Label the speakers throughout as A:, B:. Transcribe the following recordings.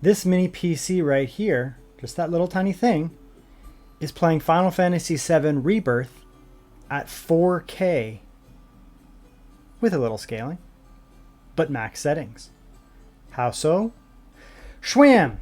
A: This mini PC right here, just that little tiny thing, is playing Final Fantasy VII Rebirth at 4K with a little scaling, but max settings. How so? Schwam!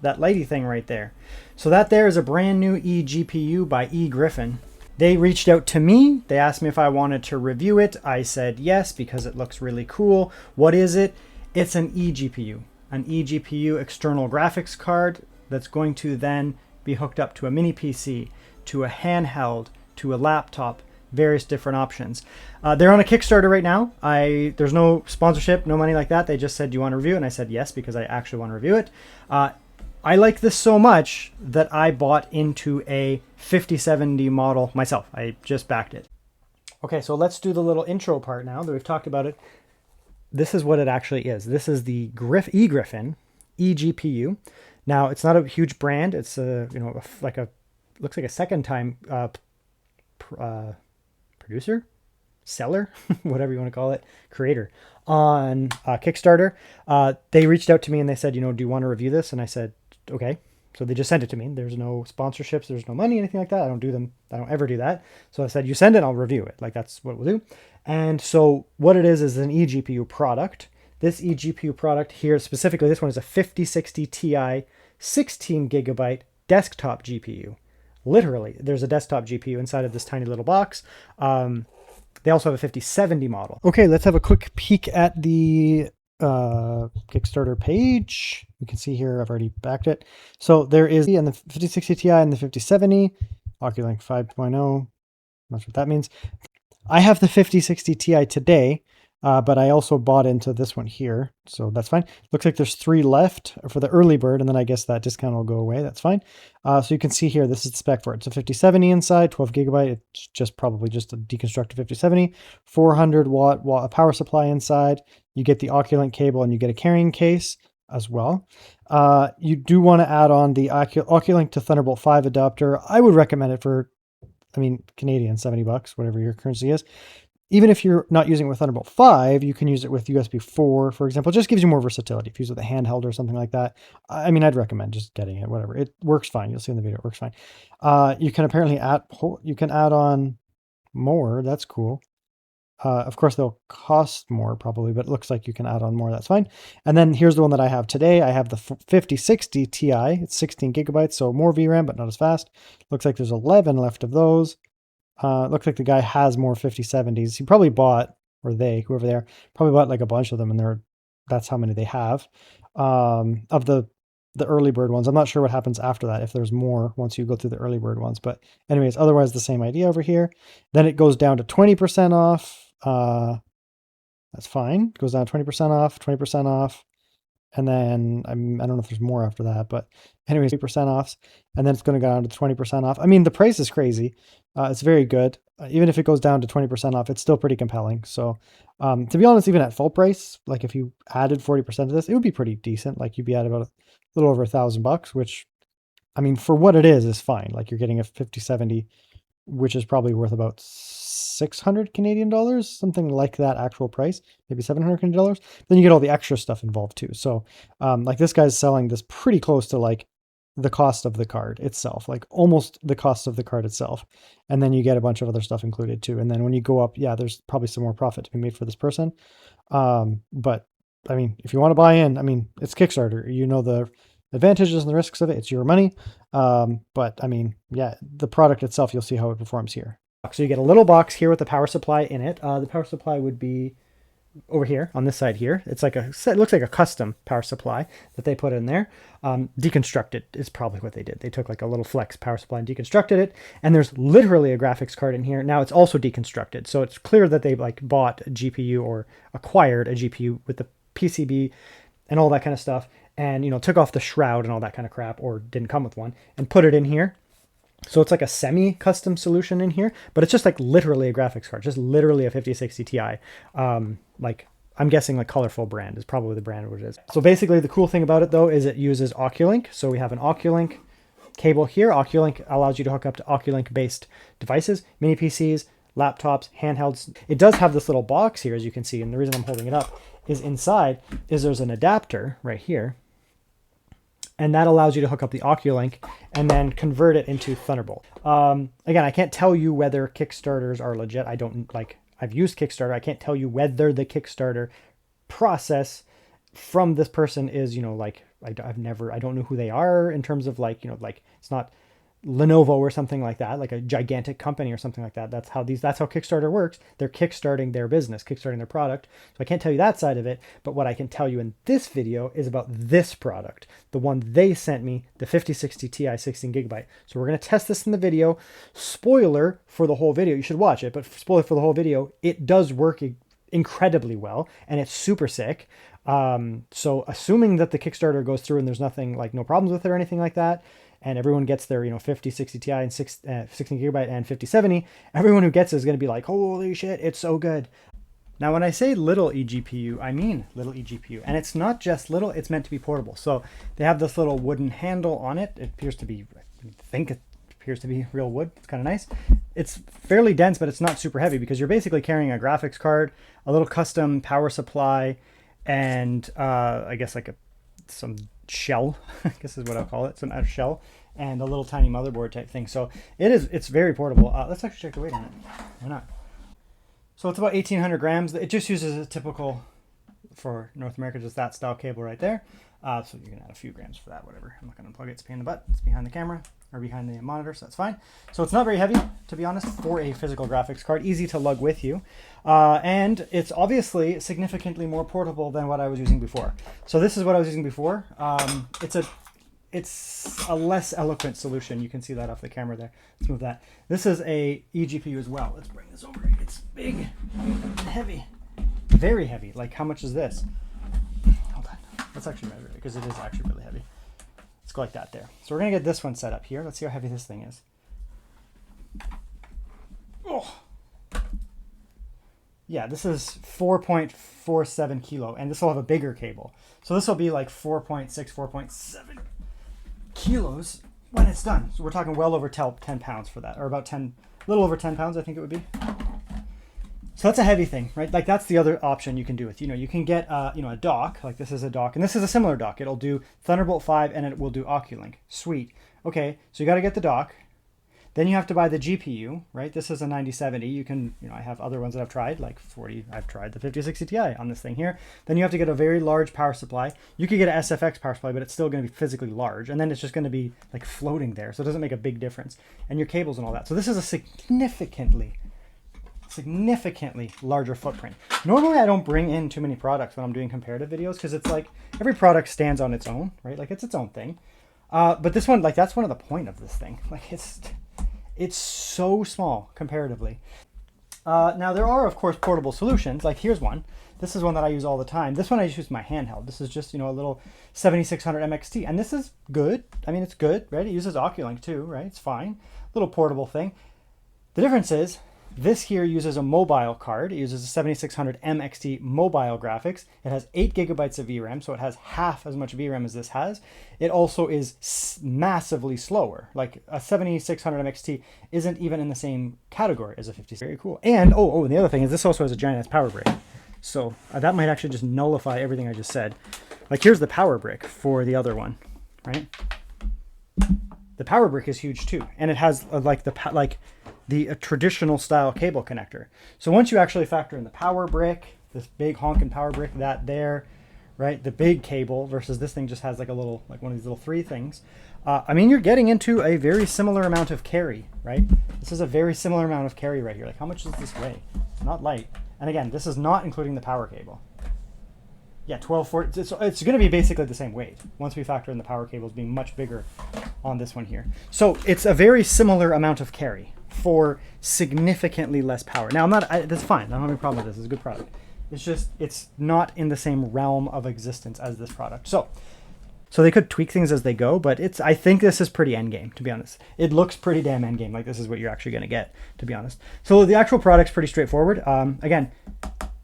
A: That lighty thing right there. So that there is a brand new eGPU by eGryphon. They reached out to me. They asked me if I wanted to review it. I said yes because it looks really cool. What is it? It's an eGPU. An eGPU external graphics card that's going to then be hooked up to a mini PC, to a handheld, to a laptop, various different options. They're on a Kickstarter right now. There's no sponsorship, no money like that. They just said, do you want to review it? And I said yes, because I actually want to review it. I like this so much that I bought into a 5070 model myself. I just backed it. Okay, so let's do the little intro part now that we've talked about it. This is what it actually is. This is the eGryphon eGPU. Now, it's not a huge brand. It's looks like a second time producer, seller, whatever you want to call it, creator on Kickstarter. They reached out to me and they said, do you want to review this? And I said, okay. So they just sent it to me. There's no sponsorships. There's no money, anything like that. I don't ever do that. So I said, you send it, I'll review it. Like, that's what we'll do. And so what it is an eGPU product. This eGPU product here, specifically, this one is a 5060 Ti 16 gigabyte desktop GPU. Literally, there's a desktop GPU inside of this tiny little box. They also have a 5070 model. Okay, let's have a quick peek at the Kickstarter page. You can see here I've already backed it. So there is the 5060 Ti and the 5070, Oculink 5.0. Not sure what that means. I have the 5060 Ti today, but I also bought into this one here, so that's fine. Looks like there's 3 left for the early bird, and then I guess that discount will go away. That's fine. So you can see here, this is the spec for it. It's a 5070 inside, 12 gigabyte. It's just probably just a deconstructed 5070. 400 watt power supply inside. You get the Oculink cable, and you get a carrying case as well. You do want to add on the Oculink to Thunderbolt 5 adapter. I would recommend it for, Canadian, $70, whatever your currency is. Even if you're not using it with Thunderbolt 5, you can use it with USB 4, for example. It just gives you more versatility. If you use it with a handheld or something like that, I'd recommend just getting it, whatever. It works fine. You'll see in the video, it works fine. You can apparently add on more. That's cool. Of course, they'll cost more probably, but it looks like you can add on more. That's fine. And then here's the one that I have today. I have the 5060 Ti. It's 16 gigabytes, so more VRAM, but not as fast. Looks like there's 11 left of those. Looks like the guy has more 5070s. He probably bought, or whoever they are, probably bought like a bunch of them, and that's how many they have. Of the early bird ones. I'm not sure what happens after that, if there's more once you go through the early bird ones. But anyways, otherwise the same idea over here. Then it goes down to 20% off. That's fine. It goes down 20% off, 20% off. And then I don't know if there's more after that, but anyways, 3% off. And then it's going to go down to 20% off. The price is crazy. It's very good. Even if it goes down to 20% off, it's still pretty compelling. So to be honest, even at full price, like if you added 40% of this, it would be pretty decent. Like you'd be at about a little over $1,000, which for what it is fine. Like you're getting a 5070, which is probably worth about 600 Canadian dollars, something like that actual price, maybe 700 Canadian dollars. Then you get all the extra stuff involved too. So like this guy's selling this pretty close to like the cost of the card itself, like almost the cost of the card itself. And then you get a bunch of other stuff included too. And then when you go up, yeah, there's probably some more profit to be made for this person. But if you want to buy in, it's Kickstarter, the advantages and the risks of it. It's your money. But yeah, the product itself, you'll see how it performs here. So you get a little box here with the power supply in it. The power supply would be over here on this side here. It looks like a custom power supply that they put in there. Deconstructed is probably what they did. They took like a little flex power supply and deconstructed it. And there's literally a graphics card in here. Now it's also deconstructed. So it's clear that they like bought a GPU or acquired a GPU with the PCB and all that kind of stuff. And, took off the shroud and all that kind of crap, or didn't come with one, and put it in here. So it's like a semi-custom solution in here, but it's just like literally a graphics card, just literally a 5060 Ti. Like I'm guessing like Colorful brand is probably the brand which it is. So basically the cool thing about it though is it uses Oculink. So we have an Oculink cable here. Oculink allows you to hook up to Oculink based devices, mini PCs, laptops, handhelds. It does have this little box here, as you can see, and the reason I'm holding it up is inside is there's an adapter right here and that allows you to hook up the Oculink and then convert it into Thunderbolt. Again, I can't tell you whether Kickstarters are legit. I don't like, I've used Kickstarter. I can't tell you whether the Kickstarter process from this person is, you know, like, I don't know who they are in terms of like, you know, like it's not Lenovo or something like that, like a gigantic company or something like that. That's how Kickstarter works. They're kickstarting their business, kickstarting their product. So I can't tell you that side of it, but what I can tell you in this video is about this product, the one they sent me, the 5060 Ti 16 gigabyte. So we're going to test this in the video. Spoiler for the whole video, you should watch it, but spoiler for the whole video, it does work incredibly well and it's super sick. So assuming that the Kickstarter goes through and there's nothing, like no problems with it or anything like that, and everyone gets their, you know, 5060 Ti and 16 gigabyte and 5070, everyone who gets it is going to be like, holy shit, it's so good. Now, when I say little eGPU, I mean little eGPU, and it's not just little, it's meant to be portable. So they have this little wooden handle on it. It appears to be, I think it appears to be real wood. It's kind of nice. It's fairly dense, but it's not super heavy because you're basically carrying a graphics card, a little custom power supply, and I guess like some shell, I guess is what I'll call it, some shell, and a little tiny motherboard type thing. So it's very portable. Let's actually check the weight on it. Why not? So it's about 1,800 grams. It just uses a typical, for North America, just that style cable right there. So you can add a few grams for that, whatever. I'm not going to unplug it. It's a pain in the butt. It's behind the camera or behind the monitor, so that's fine. So it's not very heavy, to be honest, for a physical graphics card. Easy to lug with you. And it's obviously significantly more portable than what I was using before. So this is what I was using before. It's a less eloquent solution. You can see that off the camera there. Let's move that. This is a eGPU as well. Let's bring this over. It's big and heavy. Very heavy. Like, how much is this? Hold on. Let's actually measure it because it is actually really heavy. Let's go like that there. So we're going to get this one set up here. Let's see how heavy this thing is. Oh. Yeah, this is 4.47 kilo, and this will have a bigger cable. So this will be like 4.6, 4.7 kilos when it's done. So we're talking well over 10 pounds for that, or about 10, a little over 10 pounds, I think it would be. So that's a heavy thing, right? Like that's the other option you can do with, you know, you can get, you know, a dock, like this is a dock, and this is a similar dock. It'll do Thunderbolt 5 and it will do Oculink. Sweet. Okay, so you got to get the dock. Then you have to buy the GPU, right? This is a 9070. You can, you know, I have other ones that I've tried, like 40. I've tried the 5060 Ti on this thing here. Then you have to get a very large power supply. You could get an SFX power supply, but it's still going to be physically large. And then it's just going to be like floating there. So it doesn't make a big difference. And your cables and all that. So this is a significantly larger footprint. Normally I don't bring in too many products when I'm doing comparative videos because it's like every product stands on its own, right? Like it's its own thing. But this one, like that's one of the point of this thing. Like it's so small comparatively. Now there are of course portable solutions. Like here's one. This is one that I use all the time. This one I just use my handheld. This is just, you know, a little 7600 MXT, and this is good. I mean, it's good, right? It uses Oculink too, right? It's fine. Little portable thing. The difference is this here uses a mobile card. It uses a 7600 MXT mobile graphics. It has 8 gigabytes of VRAM, so it has half as much VRAM as this has. It also is massively slower. Like a 7600 MXT isn't even in the same category as a 50. Very cool. And and the other thing is this also has a giant ass power brick. So that might actually just nullify everything I just said. Like here's the power brick for the other one, right? The power brick is huge too, and it has the traditional style cable connector. So once you actually factor in the power brick, this big honking power brick, that there, right? The big cable versus this thing just has like a little, like one of these little 3 things. I mean, you're getting into a very similar amount of carry, right? This is a very similar amount of carry right here. Like how much does this weigh? It's not light. And again, this is not including the power cable. Yeah, 1240. It's going to be basically the same weight once we factor in the power cables being much bigger on this one here. So it's a very similar amount of carry for significantly less power. Now, that's fine. I don't have any problem with this. It's a good product. It's just, it's not in the same realm of existence as this product. So they could tweak things as they go, but I think this is pretty endgame, to be honest. It looks pretty damn endgame. Like this is what you're actually going to get, to be honest. So the actual product's pretty straightforward. Again,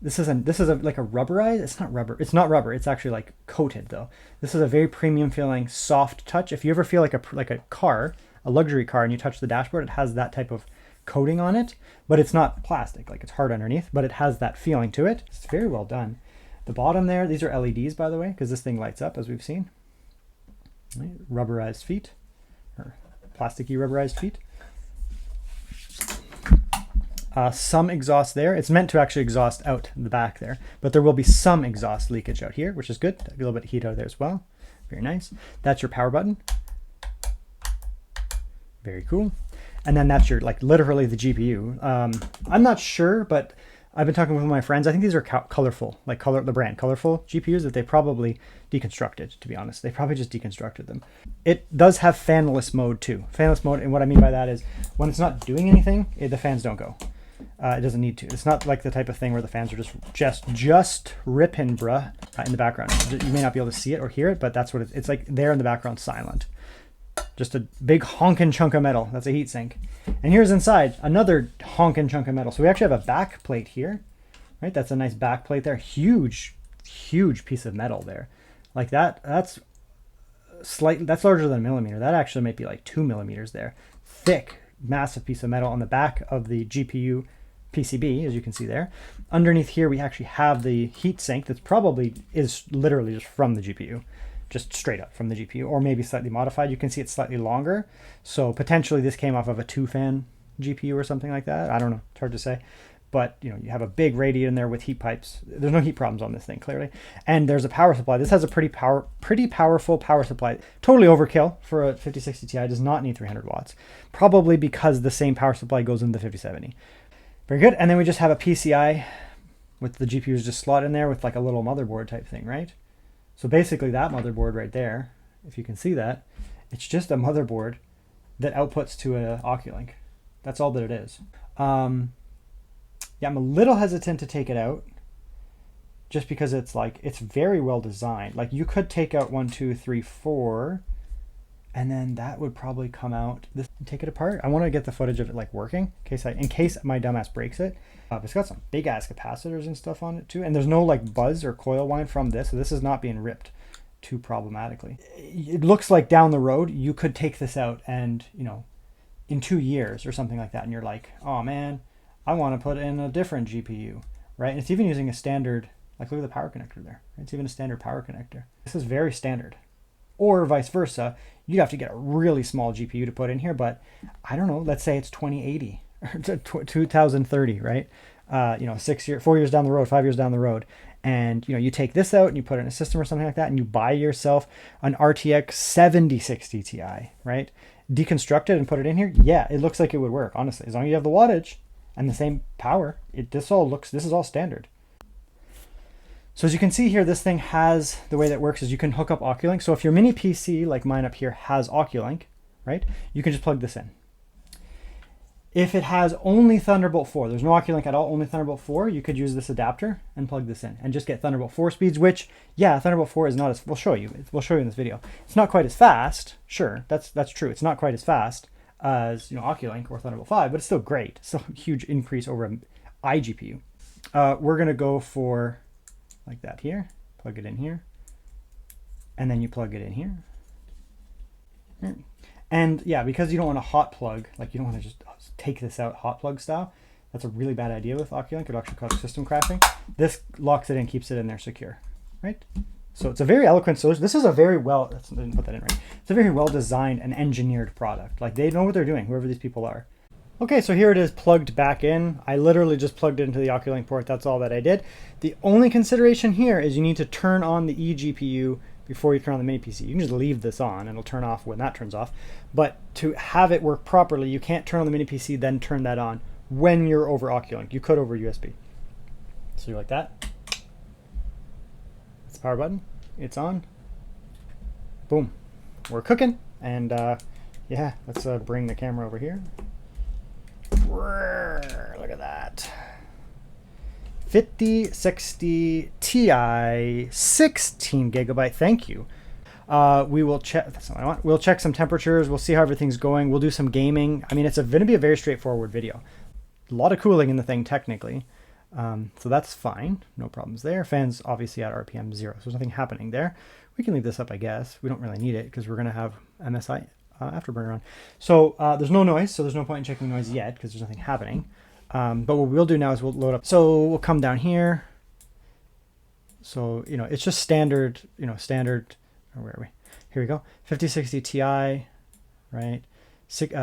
A: this is like a rubberized. It's not rubber. It's not rubber. It's actually like coated though. This is a very premium feeling, soft touch. If you ever feel like a car, a luxury car, and you touch the dashboard, it has that type of coating on it, but it's not plastic. Like it's hard underneath, but it has that feeling to it. It's very well done. The bottom there, these are LEDs by the way, because this thing lights up as we've seen. Right? Rubberized feet, or plasticky rubberized feet. Some exhaust there. It's meant to actually exhaust out the back there, but there will be some exhaust leakage out here, which is good. A little bit of heat out of there as well. Very nice. That's your power button. Very cool. And then that's your, like, literally the GPU. I'm not sure, but I've been talking with my friends. I think these are colorful, like the brand colorful GPUs that they probably deconstructed, to be honest. They probably just deconstructed them. It does have fanless mode too. Fanless mode, and what I mean by that is when it's not doing anything, the fans don't go. It doesn't need to. It's not like the type of thing where the fans are just ripping, bruh, in the background. You may not be able to see it or hear it, but that's what it's like there in the background, silent. Just a big honking chunk of metal. That's a heatsink. And here's inside another honking chunk of metal. So we actually have a back plate here, right? That's a nice back plate there. Huge, huge piece of metal there. Like that's larger than a millimeter. That actually might be like 2 millimeters there. Thick, massive piece of metal on the back of the GPU PCB, as you can see there. Underneath here, we actually have the heatsink that's probably is literally just from the GPU. Just straight up from the GPU, or maybe slightly modified. You can see it's slightly longer. So potentially this came off of a 2-fan GPU or something like that. I don't know, it's hard to say. But you know, you have a big radiator in there with heat pipes. There's no heat problems on this thing, clearly. And there's a power supply. This has a pretty powerful power supply. Totally overkill for a 5060 Ti. Does not need 300 watts. Probably because the same power supply goes in the 5070. Very good. And then we just have a PCI with the GPUs just slot in there with like a little motherboard type thing, right? So basically that motherboard right there, if you can see that, it's just a motherboard that outputs to an Oculink. That's all that it is. Yeah, I'm a little hesitant to take it out just because it's like, it's very well designed. Like you could take out 1, 2, 3, 4, and then that would probably come out. Take it apart. I want to get the footage of it like working in case my dumbass breaks it. It's got some big ass capacitors and stuff on it too, and there's no like buzz or coil wind from this, so this is not being ripped too problematically. It looks like down the road you could take this out and, you know, in 2 years or something like that, and you're like, oh man, I want to put in a different GPU, right? And it's even using a standard, like look at the power connector there. It's even a standard power connector. This is very standard. Or vice versa, you'd have to get a really small GPU to put in here, but I don't know, let's say it's 2080 or 2030, right? You know, 4 years down the road, 5 years down the road, and you know, you take this out and you put it in a system or something like that, and you buy yourself an RTX 7060 Ti, right? Deconstruct it and put it in here. Yeah, it looks like it would work, honestly, as long as you have the wattage and the same power. This is all standard. So as you can see here, this thing has, the way that works is you can hook up Oculink. So if your mini PC, like mine up here, has Oculink, right, you can just plug this in. If it has only Thunderbolt 4, there's no Oculink at all, only Thunderbolt 4, you could use this adapter and plug this in and just get Thunderbolt 4 speeds, which, yeah, Thunderbolt 4 is not as, we'll show you in this video. It's not quite as fast, sure, that's true. It's not quite as fast as, you know, Oculink or Thunderbolt 5, but it's still great. It's still a huge increase over an iGPU. We're going to go for like that here, plug it in here, and then you plug it in here. And yeah, because you don't want to hot plug, like you don't want to just take this out hot plug style, that's a really bad idea with Oculink. It'll actually cause system crashing. This locks it in, keeps it in there secure, right? So it's a very eloquent solution. This is a very well, I didn't put that in right. It's a very well designed and engineered product. Like they know what they're doing, whoever these people are. Okay, so here it is plugged back in. I literally just plugged it into the Oculink port. That's all that I did. The only consideration here is you need to turn on the eGPU before you turn on the mini PC. You can just leave this on and it'll turn off when that turns off. But to have it work properly, you can't turn on the mini PC, then turn that on when you're over Oculink. You could over USB. So you're like that. It's the power button. It's on. Boom. We're cooking. And yeah, let's bring the camera over here. Look at that. 5060 Ti, 16 gigabyte. Thank you. We will check. That's not what I want. We'll check some temperatures. We'll see how everything's going. We'll do some gaming. I mean, it's going to be a very straightforward video. A lot of cooling in the thing, technically. So that's fine. No problems there. Fans obviously at RPM 0, so there's nothing happening there. We can leave this up, I guess. We don't really need it because we're going to have MSI Afterburner on. So there's no noise, so there's no point in checking noise yet because there's nothing happening. But what we'll do now is we'll load up. So we'll come down here. So, you know, it's just standard, you know, standard, or where are we? Here we go. 5060 Ti, right? 16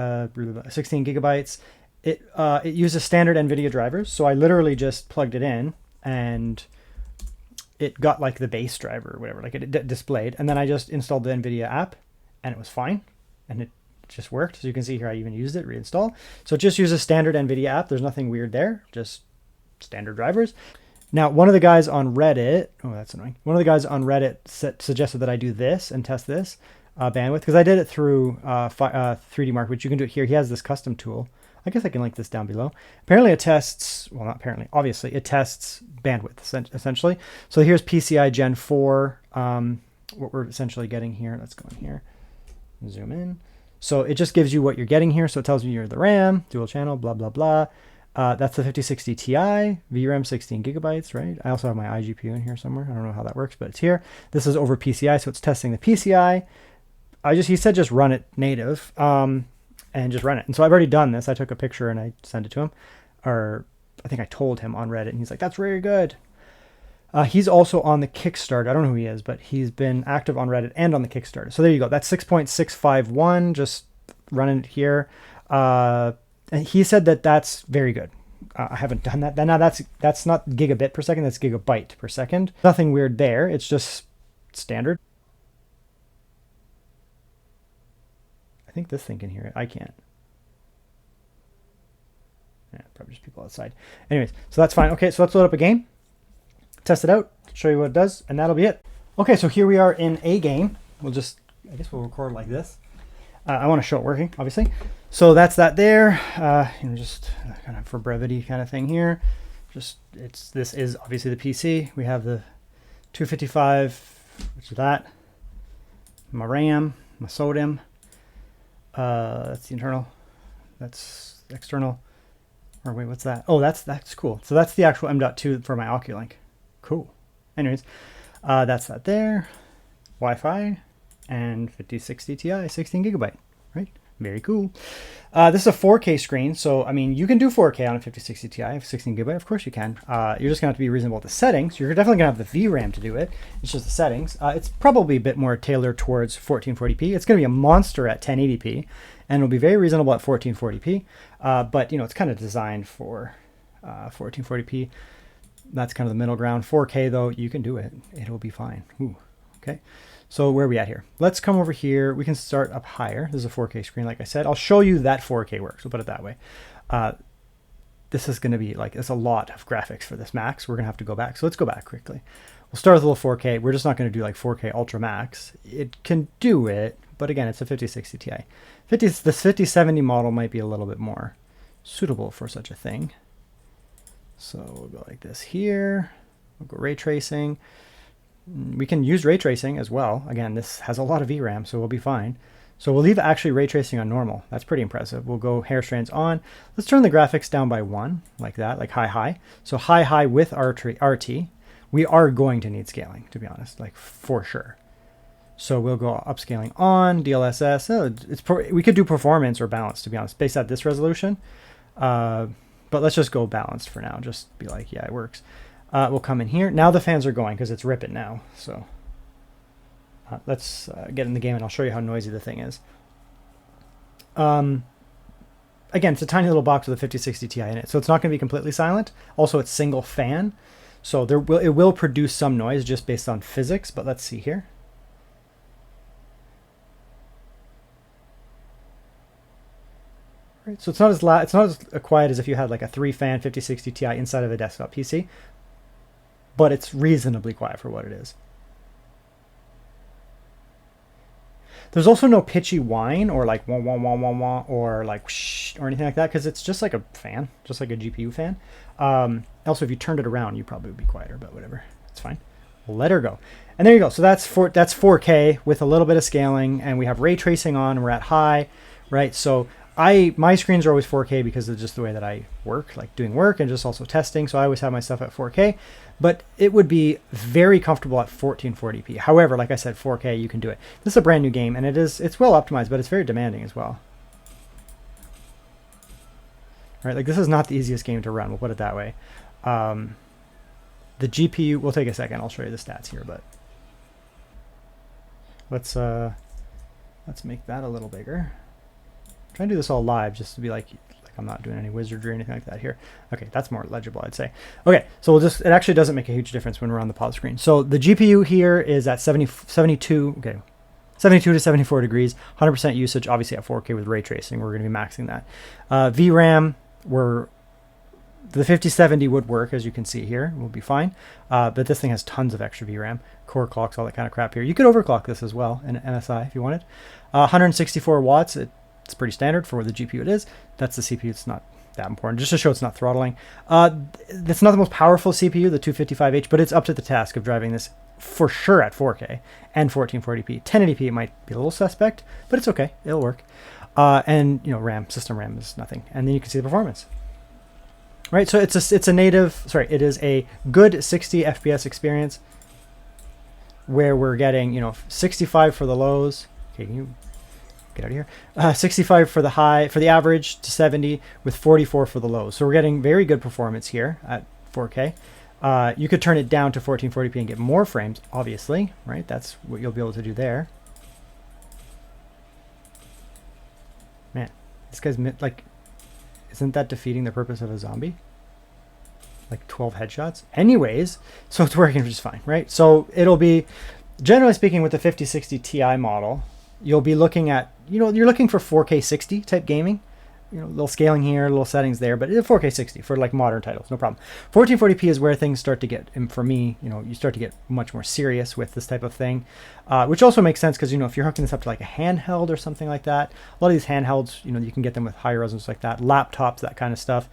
A: gigabytes. It uses standard NVIDIA drivers. So I literally just plugged it in and it got like the base driver or whatever, like it displayed. And then I just installed the NVIDIA app and it was fine. And it just worked. So you can see here, I even used it, reinstall. So it just uses standard NVIDIA app. There's nothing weird there, just standard drivers. Now, one of the guys on Reddit, oh, that's annoying. One of the guys on Reddit suggested that I do this and test this bandwidth, because I did it through 3D Mark, which you can do it here. He has this custom tool. I guess I can link this down below. Apparently it tests, well, not apparently, obviously it tests bandwidth essentially. So here's PCI Gen 4, what we're essentially getting here. Let's go in here, zoom in. So it just gives you what you're getting here. So it tells you you're the RAM, dual channel, blah, blah, blah. That's the 5060 Ti, VRAM 16 gigabytes, right? I also have my eGPU in here somewhere. I don't know how that works, but it's here. This is over PCI, so it's testing the PCI. He said just run it native, and just run it. And so I've already done this. I took a picture and I sent it to him, or I think I told him on Reddit, and he's like, that's very good. He's also on the Kickstarter. I don't know who he is, but he's been active on Reddit and on the Kickstarter. So there you go. That's 6.651, just running it here. And he said that that's very good. I haven't done that. Now that's not gigabit per second, that's gigabyte per second. Nothing weird there. It's just standard. I think this thing can hear it. I can't. Yeah, probably just people outside. Anyways, so that's fine. Okay, so let's load up a game. Test it out, show you what it does, and that'll be it. Okay, so here we are in a game. I guess we'll record like this. I want to show it working, obviously. So that's that there. Just kind of for brevity kind of thing here. This is obviously the PC. We have the 255, which is that. My RAM, my SODIMM. That's the internal. That's external. Or wait, what's that? Oh, that's cool. So that's the actual M.2 for my Oculink. Cool. Anyways, that's that there. Wi-Fi and 5060 Ti, 16 gigabyte, right? Very cool. This is a 4K screen, so I mean, you can do 4K on a 5060 Ti, 16 gigabyte, of course you can. You're just gonna have to be reasonable with the settings. You're definitely gonna have the VRAM to do it. It's just the settings. It's probably a bit more tailored towards 1440p. It's gonna be a monster at 1080p, and it'll be very reasonable at 1440p. But you know, it's kind of designed for 1440p. That's kind of the middle ground. 4K though, you can do it. It'll be fine. Ooh, okay. So where are we at here? Let's come over here. We can start up higher. This is a 4K screen, like I said. I'll show you that 4K works. We'll put it that way. This is going to be like, it's a lot of graphics for this max. We're going to have to go back. So let's go back quickly. We'll start with a little 4K. We're just not going to do like 4K Ultra Max. It can do it, but again, it's a 5060 Ti. This 5070 model might be a little bit more suitable for such a thing. So we'll go like this here. We'll go ray tracing. We can use ray tracing as well. Again, this has a lot of VRAM, so we'll be fine. So we'll leave actually ray tracing on normal. That's pretty impressive. We'll go hair strands on. Let's turn the graphics down by 1, like that, like high. So high with RT. We are going to need scaling, to be honest, like for sure. So we'll go upscaling on, DLSS. We could do performance or balance, to be honest, based at this resolution. But let's just go balanced for now. Just be like, yeah, it works. We'll come in here. Now the fans are going because it's ripping now. So let's get in the game and I'll show you how noisy the thing is. Again, it's a tiny little box with a 5060 Ti in it, so it's not going to be completely silent. Also, it's single fan, so it will produce some noise just based on physics. But let's see here. Right, so it's not as loud. It's not as quiet as if you had like a 3-fan 5060 Ti inside of a desktop PC. But it's reasonably quiet for what it is. There's also no pitchy whine or like wah, wah, wah, wah, wah, or like shh or anything like that, because it's just like a fan, just like a GPU fan. Also, if you turned it around, you probably would be quieter, but whatever, it's fine. Let her go. And there you go. So that's 4K with a little bit of scaling, and we have ray tracing on, and we're at high, right? So my screens are always 4K because of just the way that I work, like doing work and just also testing. So I always have my stuff at 4K, but it would be very comfortable at 1440p. However, like I said, 4K, you can do it. This is a brand new game, and it's well optimized, but it's very demanding as well. All right, like this is not the easiest game to run. We'll put it that way. The GPU, we'll take a second. I'll show you the stats here, but Let's make that a little bigger. Try and do this all live just to be like I'm not doing any wizardry or anything like that here. Okay, that's more legible, I'd say. Okay, so we'll just, it actually doesn't make a huge difference when we're on the pause screen. So the GPU here is at 72, okay, 72 to 74 degrees, 100% usage, obviously at 4K with ray tracing. We're going to be maxing that. VRAM, the 5070 would work, as you can see here. We'll be fine. But this thing has tons of extra VRAM, core clocks, all that kind of crap here. You could overclock this as well in MSI if you wanted. 164 watts. It's pretty standard for the GPU it is. That's the CPU. It's not that important, just to show it's not throttling. It's not the most powerful CPU, the 255H, but it's up to the task of driving this for sure at 4K and 1440p. 1080p might be a little suspect, but it's okay. It'll work. And you know, system RAM is nothing. And then you can see the performance. Right, so it is a good 60 FPS experience where we're getting, you know, 65 for the lows. Okay, you get out of here. 65 for the high, for the average to 70 with 44 for the lows. So we're getting very good performance here at 4K. You could turn it down to 1440p and get more frames, obviously, right? That's what you'll be able to do there. Man, this guy's like, isn't that defeating the purpose of a zombie? Like 12 headshots? Anyways, so it's working just fine, right? So it'll be, generally speaking, with the 5060 Ti model, you'll be looking at, you know, you're looking for 4K 60 type gaming. You know, a little scaling here, a little settings there, but it's 4K 60 for like modern titles, no problem. 1440p is where things start to get, and for me, you know, you start to get much more serious with this type of thing, which also makes sense because, you know, if you're hooking this up to like a handheld or something like that, a lot of these handhelds, you know, you can get them with higher resolutions like that, laptops, that kind of stuff.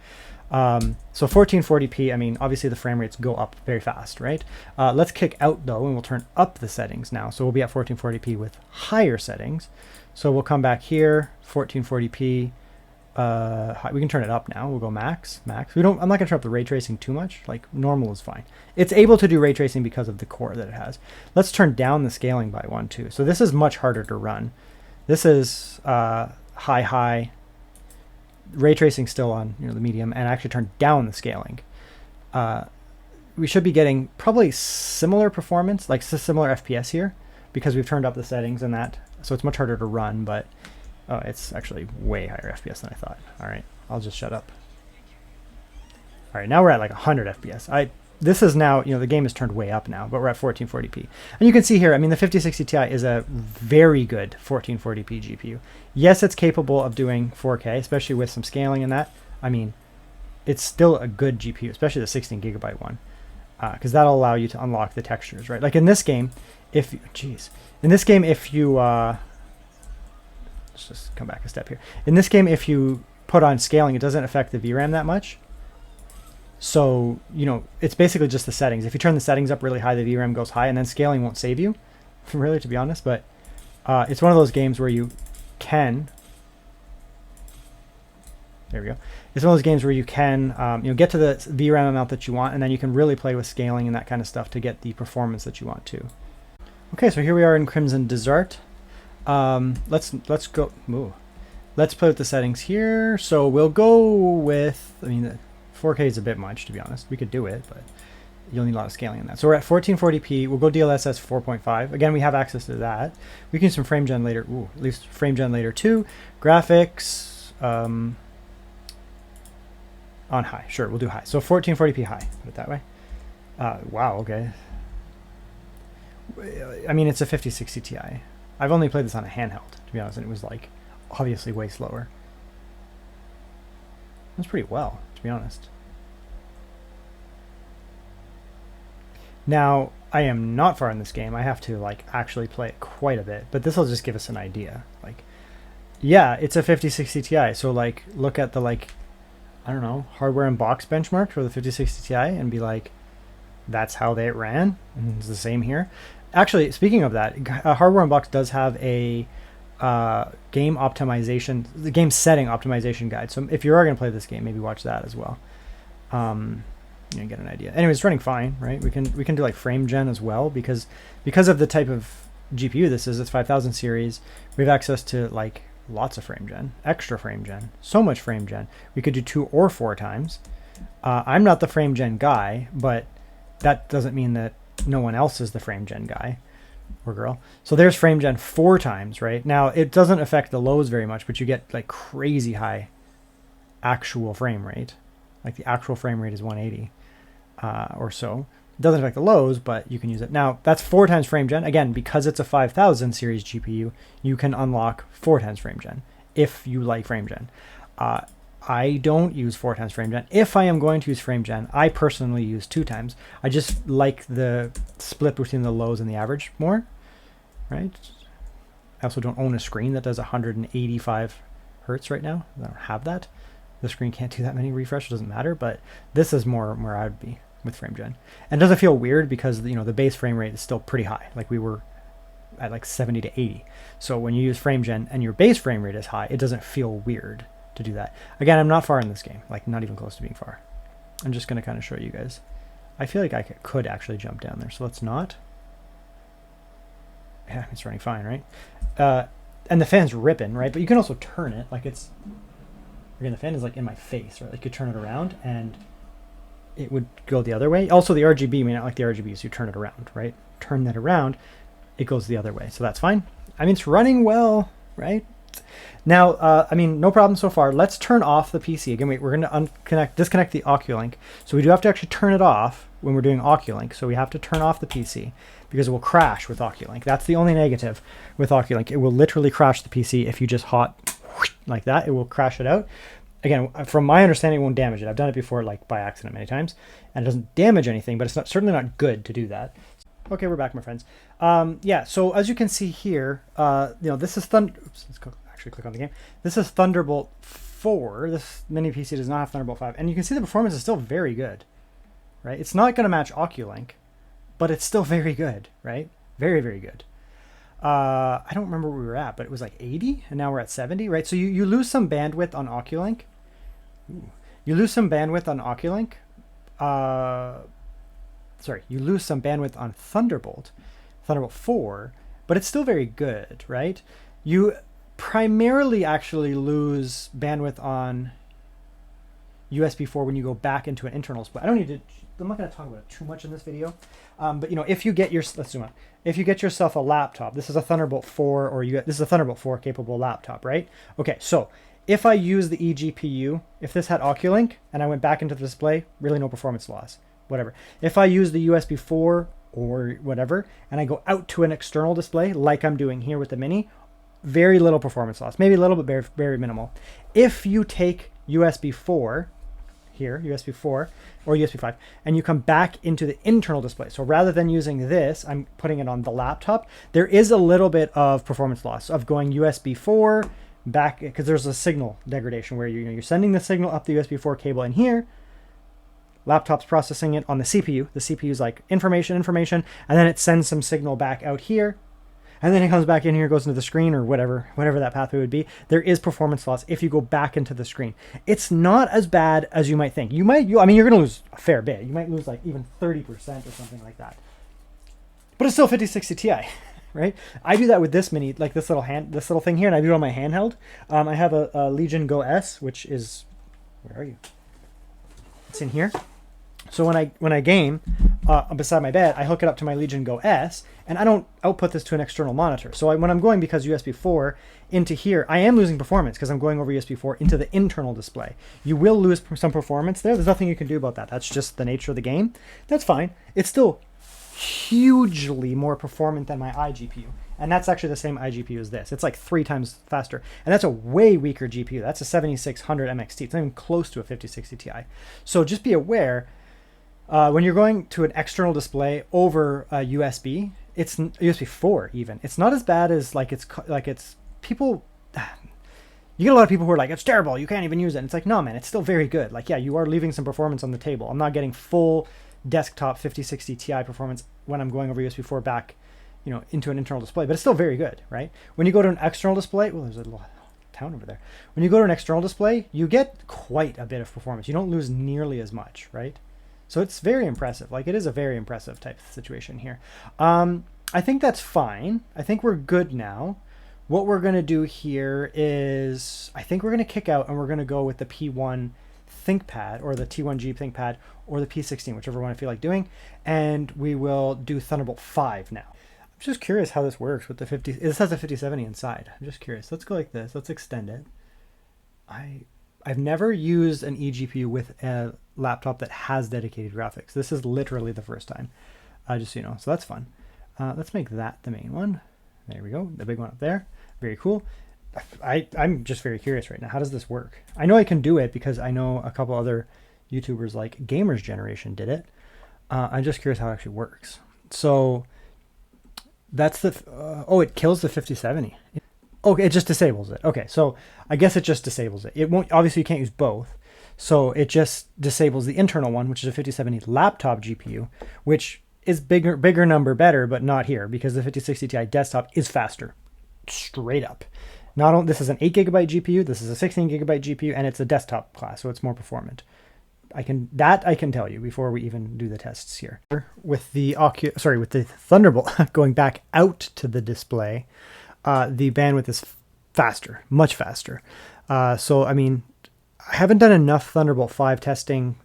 A: So 1440p, I mean, obviously the frame rates go up very fast, right? Let's kick out though, and we'll turn up the settings now. So we'll be at 1440p with higher settings. So we'll come back here, 1440p. We can turn it up now. We'll go max. I'm not going to turn up the ray tracing too much. Like normal is fine. It's able to do ray tracing because of the core that it has. Let's turn down the scaling by 1 too. So this is much harder to run. This is high. Ray tracing still on, you know, the medium, and actually turn down the scaling. We should be getting probably similar performance, like similar FPS here, because we've turned up the settings and that. So it's much harder to run, but oh, it's actually way higher FPS than I thought. All right, I'll just shut up. All right, now we're at like 100 FPS. This is now, you know, the game is turned way up now, but we're at 1440p. And you can see here, I mean, the 5060 Ti is a very good 1440p GPU. Yes, it's capable of doing 4K, especially with some scaling and that. I mean, it's still a good GPU, especially the 16 gigabyte one, because that'll allow you to unlock the textures, right? Like in this game, if you, let's just come back a step here. In this game, if you put on scaling, it doesn't affect the VRAM that much. So, you know, it's basically just the settings. If you turn the settings up really high, the VRAM goes high, and then scaling won't save you, really, to be honest. But it's one of those games where you can, there we go. It's one of those games where you can, you know, get to the VRAM amount that you want, and then you can really play with scaling and that kind of stuff to get the performance that you want to. Okay, so here we are in Crimson Desert. Let's go. Ooh. Let's play with the settings here. So we'll go with, I mean, 4K is a bit much, to be honest. We could do it, but you'll need a lot of scaling in that. So we're at 1440p. We'll go DLSS 4.5. Again, we have access to that. We can use some frame gen later. Ooh, at least frame gen later too. Graphics on high. Sure, we'll do high. So 1440p high. Put it that way. Wow. Okay. I mean, it's a 5060 Ti. I've only played this on a handheld, to be honest, and it was like obviously way slower. That's pretty well, to be honest. Now, I am not far in this game. I have to like actually play it quite a bit, but this will just give us an idea. Like, yeah, it's a 5060 Ti. So like, look at the like, I don't know, hardware and box benchmark for the 5060 Ti and be like, that's how they ran. And it's the same here. Actually, speaking of that, Hardware Unboxed does have a game optimization, the game setting optimization guide. So if you are going to play this game, maybe watch that as well. You get an idea. Anyways, it's running fine, right? We can do like frame gen as well because of the type of GPU this is. It's 5000 series. We have access to like lots of frame gen, extra frame gen, so much frame gen. We could do 2 or 4 times. I'm not the frame gen guy, but that doesn't mean that no one else is the frame gen guy, or girl. So there's frame gen 4 times, right? Now it doesn't affect the lows very much, but you get like crazy high actual frame rate. Like the actual frame rate is 180 or so. It doesn't affect the lows, but you can use it. Now that's 4 times frame gen. Again, because it's a 5000 series GPU, you can unlock 4 times frame gen if you like frame gen. I don't use 4 times frame gen. If I am going to use frame gen, I personally use 2 times. I just like the split between the lows and the average more, right? I also don't own a screen that does 185 hertz right now. I don't have that. The screen can't do that many refreshes, doesn't matter, but this is more where I'd be with frame gen. And it doesn't feel weird because, you know, the base frame rate is still pretty high. Like we were at like 70 to 80. So when you use frame gen and your base frame rate is high, it doesn't feel weird to do that. Again, I'm not far in this game, like not even close to being far. I'm just going to kind of show you guys. I feel like I could actually jump down there, so let's not. Yeah, it's running fine, right? And the fan's ripping, right? But you can also turn it, like it's, again, the fan is like in my face, right? Like you turn it around and it would go the other way. Also the RGB, may not like the RGB, so you turn it around, right? Turn that around, it goes the other way. So that's fine. I mean, it's running well, right? Now, I mean, no problem so far. Let's turn off the PC. Again, we're going to disconnect the Oculink. So we do have to actually turn it off when we're doing Oculink. So we have to turn off the PC because it will crash with Oculink. That's the only negative with Oculink. It will literally crash the PC if you just hot like that. It will crash it out. Again, from my understanding, it won't damage it. I've done it before, like by accident many times, and it doesn't damage anything, but it's certainly not good to do that. Okay, we're back, my friends. Yeah, so as you can see here, you know, this is Oops, let's actually click on the game. This is Thunderbolt 4. This mini PC does not have Thunderbolt 5, and you can see the performance is still very good, right? It's not going to match Oculink, but it's still very good, right? Very, very good. I don't remember where we were at, but it was like 80, and now we're at 70, right? So you lose some bandwidth on Oculink. Ooh. You lose some bandwidth on Oculink. Sorry, you lose some bandwidth on Thunderbolt 4, but it's still very good, right? You primarily actually lose bandwidth on USB 4 when you go back into an internal split. I'm not going to talk about it too much in this video, but you know, if you get let's zoom out. If you get yourself a laptop, this is a Thunderbolt 4, or this is a Thunderbolt 4 capable laptop, right? Okay, so if I use the eGPU, if this had Oculink and I went back into the display, really no performance loss, whatever. If I use the USB 4 or whatever, and I go out to an external display, like I'm doing here with the Mini, very little performance loss, maybe a little bit, very, very minimal. If you take USB 4, here, USB 4 or USB 5, and you come back into the internal display. So rather than using this, I'm putting it on the laptop. There is a little bit of performance loss of going USB 4 back, because there's a signal degradation where you're sending the signal up the USB 4 cable in here. Laptop's processing it on the CPU. The CPU is like information, and then it sends some signal back out here. And then it comes back in here, goes into the screen, or whatever that pathway would be. There is performance loss if you go back into the screen. It's not as bad as you might think. I mean, you're going to lose a fair bit. You might lose like even 30% or something like that. But it's still 5060 Ti, right? I do that with this Mini, like this little thing here, and I do it on my handheld. I have a Legion Go S, which is, where are you? It's in here. So when I game beside my bed, I hook it up to my Legion Go S, and I don't output this to an external monitor. So when I'm going, because USB 4 into here, I am losing performance because I'm going over USB 4 into the internal display. You will lose some performance there. There's nothing you can do about that. That's just the nature of the game. That's fine. It's still hugely more performant than my iGPU. And that's actually the same iGPU as this. It's like 3 times faster. And that's a way weaker GPU. That's a 7600 MXT. It's not even close to a 5060 Ti. So just be aware, when you're going to an external display over USB, it's USB 4 even. It's not as bad as it's people. You get a lot of people who are like, it's terrible, you can't even use it. And it's like, no, man, it's still very good. Like, yeah, you are leaving some performance on the table. I'm not getting full desktop 5060 Ti performance when I'm going over USB 4 back, into an internal display, but it's still very good, right? When you go to an external display, well, there's a little town over there. When you go to an external display, you get quite a bit of performance. You don't lose nearly as much, right? So it's very impressive. Like, it is a very impressive type of situation here. I think that's fine. I think we're good now. What we're going to do here is, I think we're going to kick out and we're going to go with the P1 ThinkPad, or the T1G ThinkPad, or the P16, whichever one I feel like doing. And we will do Thunderbolt 5 now. just curious how this works with the 50. This has a 5070 inside. I'm just curious. Let's go like this. Let's extend it. I've never used an eGPU with a laptop that has dedicated graphics. This is literally the first time, just so you know. So that's fun. Let's make that the main one. There we go. The big one up there. Very cool. I'm just very curious right now. How does this work? I know I can do it because I know a couple other YouTubers like Gamers Generation did it. I'm just curious how it actually works. So that's the, oh, it kills the 5070. Okay, it just disables it. Okay, so I guess it just disables it. It won't, obviously you can't use both. So it just disables the internal one, which is a 5070 laptop GPU, which is bigger number better, but not here because the 5060 Ti desktop is faster, straight up. Not only, this is an 8 gigabyte GPU, this is a 16 gigabyte GPU, and it's a desktop class, so it's more performant. I can tell you before we even do the tests here. With the with the Thunderbolt going back out to the display, the bandwidth is faster, much faster. So I mean, I haven't done enough Thunderbolt 5 testing.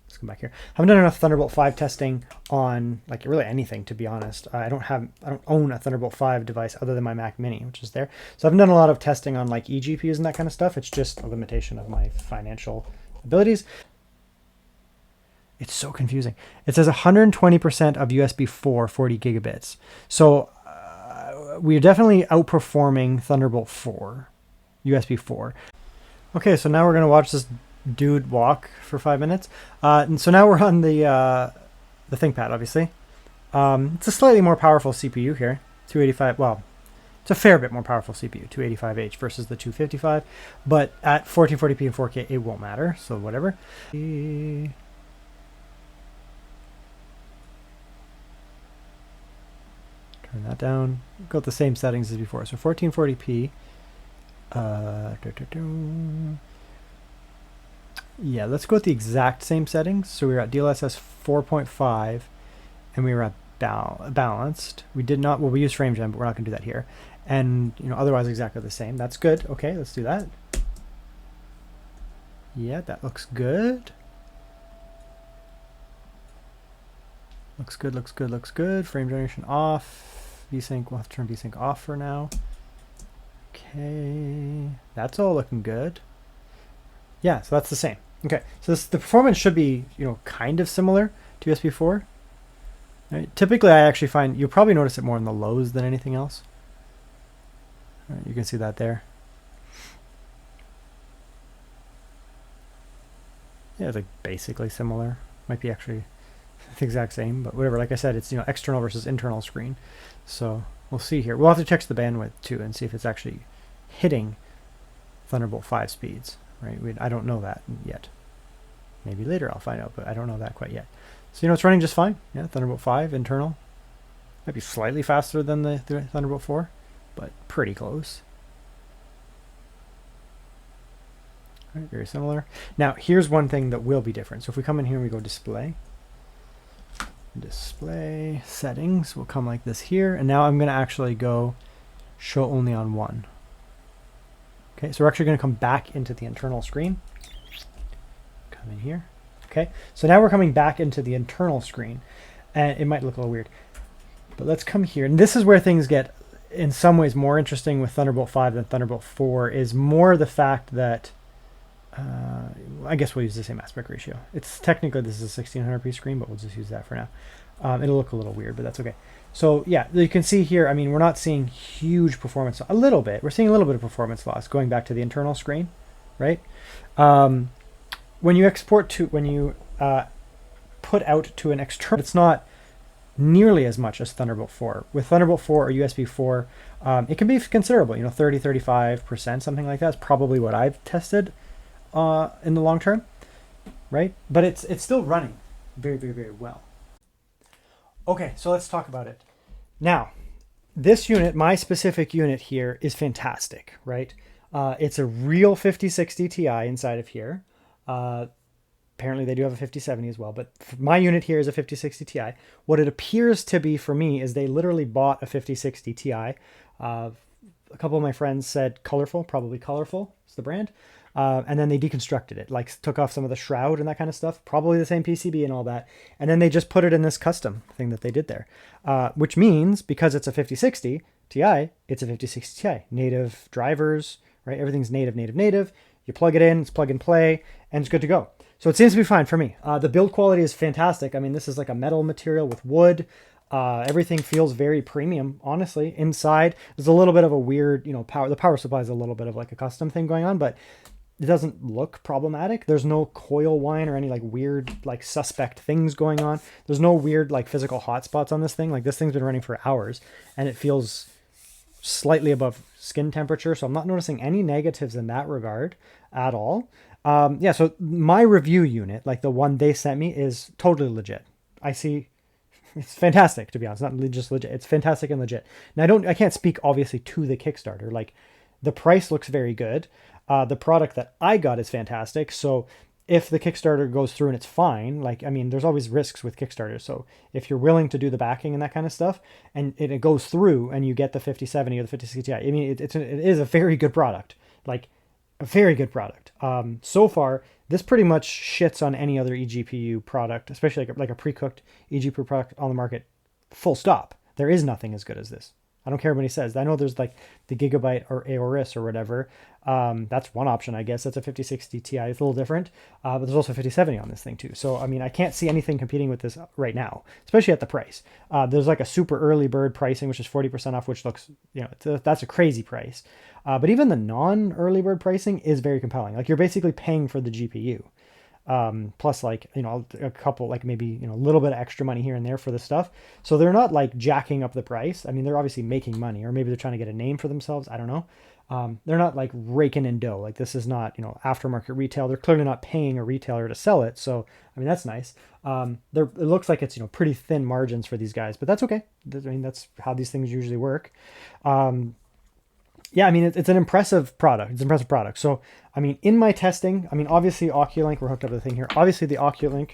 A: Let's come back here. I haven't done enough Thunderbolt 5 testing on like really anything, to be honest. I don't own a Thunderbolt 5 device other than my Mac Mini, which is there. So I haven't done a lot of testing on like eGPUs and that kind of stuff. It's just a limitation of my financial abilities. It's so confusing. It says 120% of USB 4, 40 gigabits. So we're definitely outperforming Thunderbolt 4, USB 4. Okay, so now we're going to watch this dude walk for 5 minutes. And so now we're on the ThinkPad, obviously. It's a slightly more powerful CPU here, 285. Well, it's a fair bit more powerful CPU, 285H versus the 255. But at 1440p and 4K, it won't matter, so whatever. Turn that down. Got the same settings as before. So 1440p. Yeah, let's go with the exact same settings. So we were at DLSS 4.5 and we were at balanced. We did not, well, we used frame gen, but we're not going to do that here. And, you know, otherwise exactly the same. That's good. Okay, let's do that. Yeah, that looks good. Looks good, looks good, looks good. Frame generation off. VSync, we'll have to turn VSync off for now. Okay, that's all looking good. Yeah, so that's the same. Okay, so the performance should be, you know, kind of similar to USB 4. Right. Typically, I actually find you'll probably notice it more in the lows than anything else. Right, you can see that there. Yeah, it's like basically similar. Might be actually the exact same, but whatever. Like I said, it's, you know, external versus internal screen. So we'll see here. We'll have to check the bandwidth too and see if it's actually hitting Thunderbolt 5 speeds. Right? I don't know that yet. Maybe later I'll find out, but I don't know that quite yet. So, you know, it's running just fine. Yeah, Thunderbolt 5 internal. Might be slightly faster than the Thunderbolt 4, but pretty close. All right, very similar. Now, here's one thing that will be different. So if we come in here and we go display settings, will come like this here. And now I'm going to actually go show only on one. Okay, so we're actually going to come back into the internal screen. Come in here. Okay, so now we're coming back into the internal screen. And it might look a little weird. But let's come here. And this is where things get, in some ways, more interesting with Thunderbolt 5 than Thunderbolt 4, is more the fact that, I guess we'll use the same aspect ratio. It's technically, this is a 1600p screen, but we'll just use that for now. It'll look a little weird, but that's okay. So yeah, you can see here, I mean, we're not seeing huge performance, a little bit. We're seeing a little bit of performance loss going back to the internal screen, right? When you export to, when you put out to an external, it's not nearly as much as Thunderbolt 4. With Thunderbolt 4 or USB 4, it can be considerable, you know, 30, 35%, something like that is probably what I've tested in the long term, right? But it's still running very, very, very well. Okay, so let's talk about it. Now, this unit, my specific unit here, is fantastic, right? It's a real 5060 Ti inside of here. Apparently they do have a 5070 as well, but my unit here is a 5060 Ti. What it appears to be for me is they literally bought a 5060 Ti a a couple of my friends said Colorful, probably Colorful is the brand. And then they deconstructed it, like took off some of the shroud and that kind of stuff, probably the same PCB and all that. And then they just put it in this custom thing that they did there, which means because it's a 5060 Ti, it's a 5060 Ti. Native drivers, right? Everything's native, native, native. You plug it in, it's plug and play, and it's good to go. So it seems to be fine for me. The build quality is fantastic. I mean, this is like a metal material with wood. Everything feels very premium, honestly. Inside, there's a little bit of a weird, power. The power supply is a little bit of like a custom thing going on, but it doesn't look problematic. There's no coil whine or any like weird, like suspect things going on. There's no weird like physical hotspots on this thing. Like this thing's been running for hours and it feels slightly above skin temperature. So I'm not noticing any negatives in that regard at all. Yeah, so my review unit, like the one they sent me, is totally legit. I see it's fantastic, to be honest. Not just legit. It's fantastic and legit. Now I can't speak obviously to the Kickstarter. Like the price looks very good. The product that I got is fantastic. So if the Kickstarter goes through and it's fine, like, I mean, there's always risks with Kickstarter. So if you're willing to do the backing and that kind of stuff, and it goes through and you get the 5070 or the 5060 Ti, I mean, it is a very good product, like a very good product. So far, this pretty much shits on any other eGPU product, especially like a pre-cooked eGPU product on the market. Full stop. There is nothing as good as this. I don't care what he says. I know there's like the Gigabyte or Aorus or whatever. That's one option, I guess. That's a 5060 Ti. It's a little different, but there's also 5070 on this thing too. So, I mean, I can't see anything competing with this right now, especially at the price. There's like a super early bird pricing, which is 40% off, which looks, that's a crazy price. But even the non-early bird pricing is very compelling. Like you're basically paying for the GPU. Plus like, a couple, like maybe, a little bit of extra money here and there for the stuff. So they're not like jacking up the price. I mean, they're obviously making money, or maybe they're trying to get a name for themselves. I don't know. They're not like raking in dough. Like this is not, aftermarket retail. They're clearly not paying a retailer to sell it. So, I mean, that's nice. It looks like it's, pretty thin margins for these guys, but that's okay. I mean, that's how these things usually work. Yeah, I mean, it's an impressive product. It's an impressive product. So, I mean, in my testing, I mean, obviously Oculink, we're hooked up to the thing here. Obviously the Oculink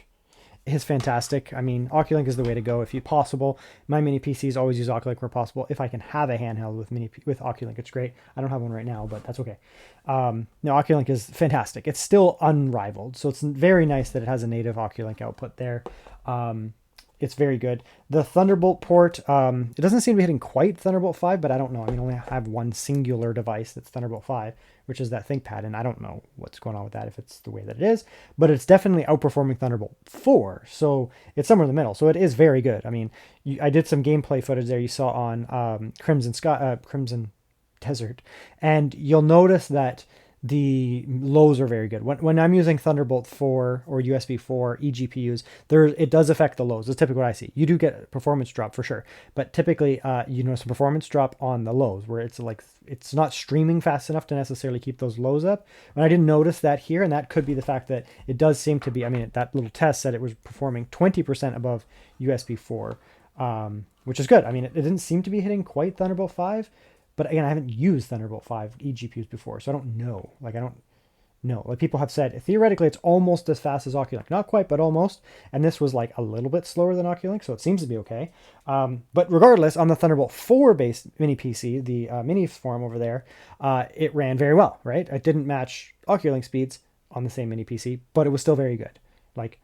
A: is fantastic. I mean, Oculink is the way to go if possible. My mini PCs always use Oculink where possible. If I can have a handheld with Oculink, it's great. I don't have one right now, but that's okay. No, Oculink is fantastic. It's still unrivaled. So it's very nice that it has a native Oculink output there. It's very good. The Thunderbolt port, it doesn't seem to be hitting quite Thunderbolt 5, but I don't know. I mean, I only have one singular device that's Thunderbolt 5, which is that ThinkPad, and I don't know what's going on with that, if it's the way that it is, but it's definitely outperforming Thunderbolt 4, so it's somewhere in the middle, so it is very good. I mean, I did some gameplay footage there you saw on Crimson Desert, and you'll notice that the lows are very good. When I'm using Thunderbolt 4 or USB 4 eGPUs, it does affect the lows. That's typically what I see. You do get a performance drop for sure, but typically you notice a performance drop on the lows where it's like it's not streaming fast enough to necessarily keep those lows up. And I didn't notice that here, and that could be the fact that it does seem to be. I mean, that little test said it was performing 20% above USB 4, which is good. I mean, it didn't seem to be hitting quite Thunderbolt 5. But again, I haven't used Thunderbolt 5 eGPUs before, so I don't know. Like, I don't know. Like, people have said, theoretically, it's almost as fast as Oculink. Not quite, but almost. And this was, like, a little bit slower than Oculink, so it seems to be okay. But regardless, on the Thunderbolt 4-based mini PC, the mini form over there, it ran very well, right? It didn't match Oculink speeds on the same mini PC, but it was still very good. Like,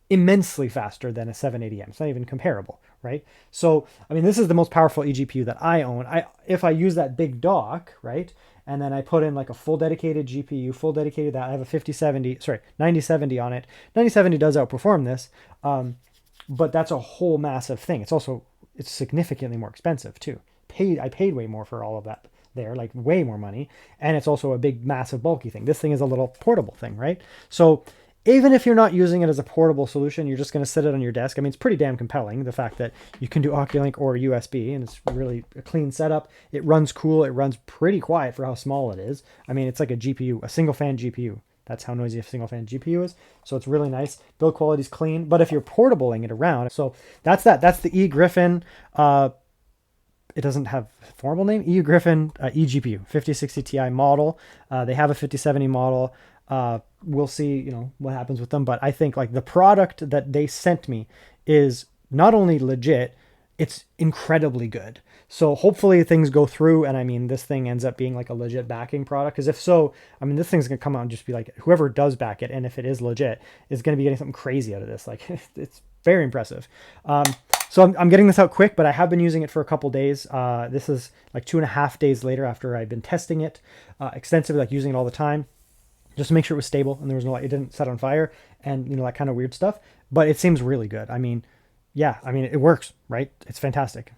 A: immensely faster than a 780M. It's not even comparable, right? So, I mean, this is the most powerful eGPU that I own. If I use that big dock, right, and then I put in like a full dedicated GPU, full dedicated that, I have a 9070 on it. 9070 does outperform this, but that's a whole massive thing. It's significantly more expensive too. I paid way more for all of that there, like way more money, and it's also a big, massive, bulky thing. This thing is a little portable thing, right? So even if you're not using it as a portable solution, you're just going to sit it on your desk. I mean, it's pretty damn compelling, the fact that you can do Oculink or USB, and it's really a clean setup. It runs cool. It runs pretty quiet for how small it is. I mean, it's like a GPU, a single fan GPU. That's how noisy a single fan GPU is. So it's really nice. Build quality is clean. But if you're portabling it around, so that's that. That's the eGryphon. It doesn't have a formal name. eGryphon eGPU 5060 Ti model. They have a 5070 model. We'll see, what happens with them. But I think like the product that they sent me is not only legit, it's incredibly good. So hopefully things go through, and I mean, this thing ends up being like a legit backing product. Because if so, I mean, this thing's gonna come out and just be like, whoever does back it, and if it is legit, is gonna be getting something crazy out of this. Like, it's very impressive. So I'm getting this out quick, but I have been using it for a couple days. This is like 2.5 days later after I've been testing it extensively, like using it all the time, just to make sure it was stable and there was no, it didn't set on fire and that kind of weird stuff. But it seems really good. I mean, yeah, I mean, it works, right? It's fantastic.